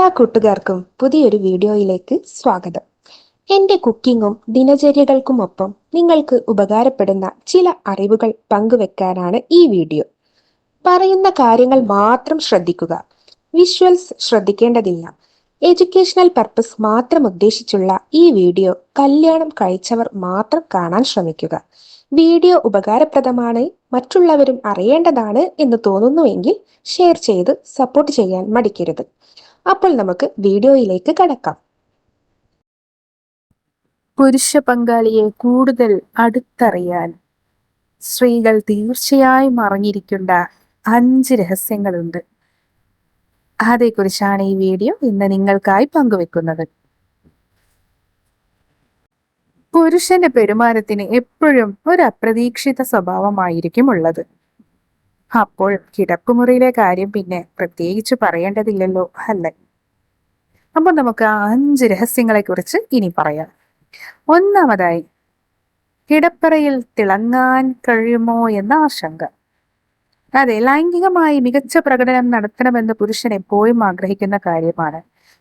എല്ലാ കൂട്ടുകാർക്കും പുതിയൊരു വീഡിയോയിലേക്ക് സ്വാഗതം. എൻ്റെ കുക്കിങ്ങും ദിനചര്യകൾക്കുമൊപ്പം നിങ്ങൾക്ക് ഉപകാരപ്പെടുന്ന ചില അറിവുകൾ പങ്കുവെക്കാനാണ് ഈ വീഡിയോ. പറയുന്ന കാര്യങ്ങൾ മാത്രം ശ്രദ്ധിക്കുക. വിഷ്വൽസ് ശ്രദ്ധിക്കേണ്ടതില്ല. എഡ്യൂക്കേഷണൽ പർപ്പസ് മാത്രം ഉദ്ദേശിച്ചുള്ള ഈ വീഡിയോ കല്യാണം കഴിച്ചവർ മാത്രം കാണാൻ ശ്രമിക്കുക. വീഡിയോ ഉപകാരപ്രദമാണ്, മറ്റുള്ളവരും അറിയേണ്ടതാണ് എന്ന് തോന്നുന്നുവെങ്കിൽ ഷെയർ ചെയ്ത് സപ്പോർട്ട് ചെയ്യാൻ മടിക്കരുത്. അപ്പോൾ നമുക്ക് വീഡിയോയിലേക്ക് കടക്കാം. പുരുഷ പങ്കാളിയെ കൂടുതൽ അടുത്തറിയാൻ സ്ത്രീകൾ തീർച്ചയായും അറിഞ്ഞിരിക്കേണ്ട 5 രഹസ്യങ്ങളുണ്ട്. അതേക്കുറിച്ചാണ് ഈ വീഡിയോ ഇന്ന് നിങ്ങൾക്കായി പങ്കുവെക്കുന്നത്. പുരുഷന്റെ പെരുമാറ്റത്തിന് എപ്പോഴും ഒരു അപ്രതീക്ഷിത സ്വഭാവമായിരിക്കും ഉള്ളത്. അപ്പോൾ കിടപ്പുമുറിയിലെ കാര്യം പിന്നെ പ്രത്യേകിച്ച് പറയേണ്ടതില്ലല്ലോ, അല്ലേ? അപ്പൊ നമുക്ക് ആ 5 രഹസ്യങ്ങളെ കുറിച്ച് ഇനി പറയാം. ഒന്നാമതായി, കിടപ്പറയിൽ തിളങ്ങാൻ കഴിയുമോ എന്ന ആശങ്ക. അതെ, ലൈംഗികമായി മികച്ച പ്രകടനം നടത്തണമെന്ന് പുരുഷൻ എപ്പോഴും ആഗ്രഹിക്കുന്ന കാര്യമാണ്.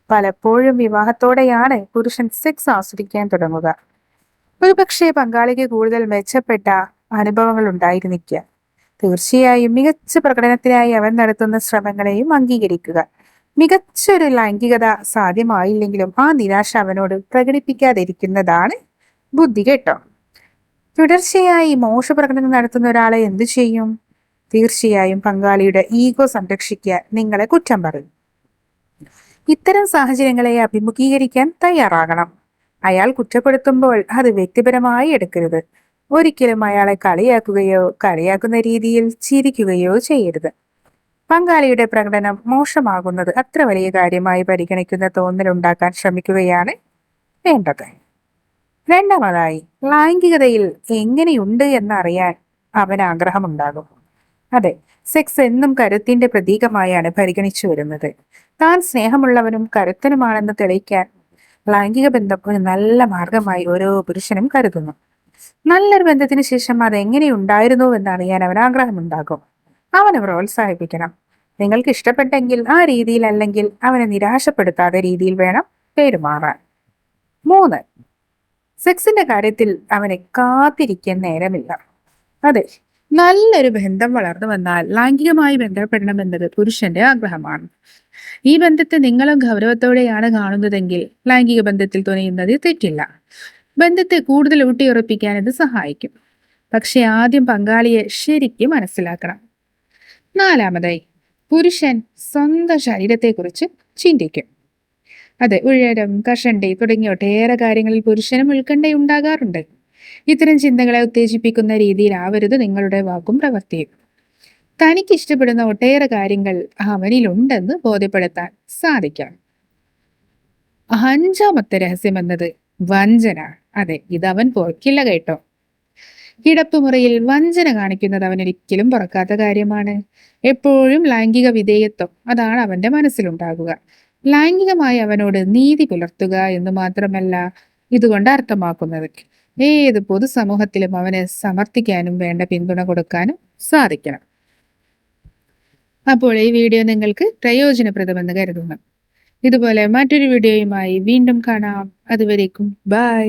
പലപ്പോഴും വിവാഹത്തോടെയാണ് പുരുഷൻ സെക്സ് ആസ്വദിക്കാൻ തുടങ്ങുക. ഒരുപക്ഷെ പങ്കാളിക്ക് കൂടുതൽ മെച്ചപ്പെട്ട അനുഭവങ്ങൾ ഉണ്ടായിരുന്നില്ല. തീർച്ചയായും മികച്ച പ്രകടനത്തിനായി അവൻ നടത്തുന്ന ശ്രമങ്ങളെയും അംഗീകരിക്കുക. മികച്ചൊരു ലൈംഗികത സാധ്യമായില്ലെങ്കിലും ആ നിരാശ അവനോട് പ്രകടിപ്പിക്കാതിരിക്കുന്നതാണ് ബുദ്ധി കേട്ടോ. തുടർച്ചയായി മോശപ്രകടനം നടത്തുന്ന ഒരാളെ എന്തു ചെയ്യും? തീർച്ചയായും പങ്കാളിയുടെ ഈഗോ സംരക്ഷിക്കാൻ നിങ്ങളെ കുറ്റം പറയും. ഇത്തരം സാഹചര്യങ്ങളെ അഭിമുഖീകരിക്കാൻ തയ്യാറാകണം. അയാൾ കുറ്റപ്പെടുത്തുമ്പോൾ അത് വ്യക്തിപരമായി എടുക്കരുത്. ഒരിക്കലും അയാളെ കളിയാക്കുന്ന രീതിയിൽ ചിരിക്കുകയോ ചെയ്യരുത്. പങ്കാളിയുടെ പ്രകടനം മോശമാകുന്നത് അത്ര വലിയ കാര്യമായി പരിഗണിക്കുന്ന തോന്നലുണ്ടാക്കാൻ ശ്രമിക്കുകയാണ് വേണ്ടത്. രണ്ടാമതായി, ലൈംഗികതയിൽ എങ്ങനെയുണ്ട് എന്നറിയാൻ അവന് ആഗ്രഹമുണ്ടാകും. അതെ, സെക്സ് എന്നും കരുത്തിന്റെ പ്രതീകമായാണ് പരിഗണിച്ചു വരുന്നത്. താൻ സ്നേഹമുള്ളവനും കരുത്തനുമാണെന്ന് തെളിയിക്കാൻ ലൈംഗിക ബന്ധം ഒരു നല്ല മാർഗമായി ഓരോ പുരുഷനും കരുതുന്നു. നല്ലൊരു ബന്ധത്തിന് ശേഷം അത് എങ്ങനെയുണ്ടായിരുന്നു എന്നറിയാൻ അവൻ ആഗ്രഹമുണ്ടാകും. അവനെ പ്രോത്സാഹിപ്പിക്കണം. നിങ്ങൾക്ക് ഇഷ്ടപ്പെട്ടെങ്കിൽ ആ രീതിയിൽ, അല്ലെങ്കിൽ അവനെ നിരാശപ്പെടുത്താത്ത രീതിയിൽ വേണം പെരുമാറാൻ. 3, സെക്സിന്റെ കാര്യത്തിൽ അവനെ കാത്തിരിക്കാൻ നേരമില്ല. അതെ, നല്ലൊരു ബന്ധം വളർന്നു വന്നാൽ ലൈംഗികമായി ബന്ധപ്പെടണമെന്നത് പുരുഷന്റെ ആഗ്രഹമാണ്. ഈ ബന്ധത്തെ നിങ്ങളും ഗൗരവത്തോടെയാണ് കാണുന്നതെങ്കിൽ ലൈംഗിക ബന്ധത്തിൽ തുനിയുന്നത് തെറ്റില്ല. ബന്ധത്തെ കൂടുതൽ ഊട്ടിയുറപ്പിക്കാൻ ഇത് സഹായിക്കും. പക്ഷെ ആദ്യം പങ്കാളിയെ ശരിക്കും മനസ്സിലാക്കണം. നാലാമതായി, പുരുഷൻ സ്വന്തം ശരീരത്തെക്കുറിച്ച് ചിന്തിക്കും. അതെ, ഉയരം, കഷണ്ടി തുടങ്ങിയ ഒട്ടേറെ കാര്യങ്ങളിൽ പുരുഷനും ഉത്കണ്ഠയുണ്ടാകാറുണ്ട്. ഇത്തരം ചിന്തകളെ ഉത്തേജിപ്പിക്കുന്ന രീതിയിലാവരുത് നിങ്ങളുടെ വാക്കും പ്രവൃത്തിയും. തനിക്ക് ഇഷ്ടപ്പെടുന്ന ഒട്ടേറെ കാര്യങ്ങൾ അവനിലുണ്ടെന്ന് ബോധ്യപ്പെടുത്താൻ സാധിക്കണം. 5ാമത്തെ രഹസ്യം എന്നത് വഞ്ചന. അതെ, ഇതവൻ പൊറക്കില്ല കേട്ടോ. കിടപ്പുമുറിയിൽ വഞ്ചന കാണിക്കുന്നത് അവൻ ഒരിക്കലും പൊറക്കാത്ത കാര്യമാണ്. എപ്പോഴും ലൈംഗിക വിധേയത്വം, അതാണ് അവന്റെ മനസ്സിലുണ്ടാകുക. ലൈംഗികമായി അവനോട് നീതി പുലർത്തുക എന്ന് മാത്രമല്ല ഇതുകൊണ്ട് അർത്ഥമാക്കുന്നത് ഏത് പൊതുസമൂഹത്തിലും അവന് സമർത്ഥിക്കാനും വേണ്ട പിന്തുണ കൊടുക്കാനും സാധിക്കണം. അപ്പോൾ ഈ വീഡിയോ നിങ്ങൾക്ക് പ്രയോജനപ്രദമെന്ന് കരുതുന്നു. ഇതുപോലെ മറ്റൊരു വീഡിയോയുമായി വീണ്ടും കാണാം. അതുവരേക്കും ബൈ.